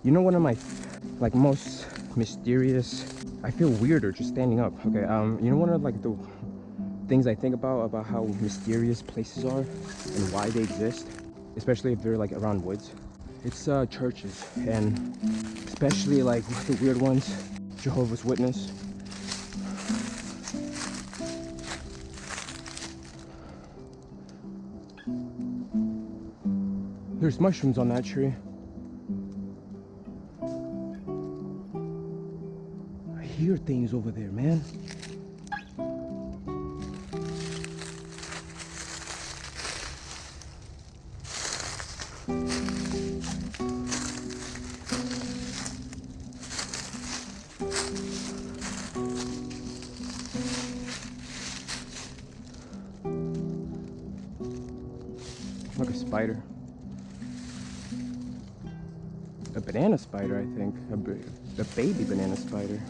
You know, one of my like most mysterious, I feel weirder just standing up. Okay, you know, one of like the things I think about how mysterious places are and why they exist, especially if they're like around woods, it's churches, and especially like the weird ones, Jehovah's Witness. There's mushrooms on that tree. I hear things over there, man. Like a spider. A banana spider, I think. A baby banana spider.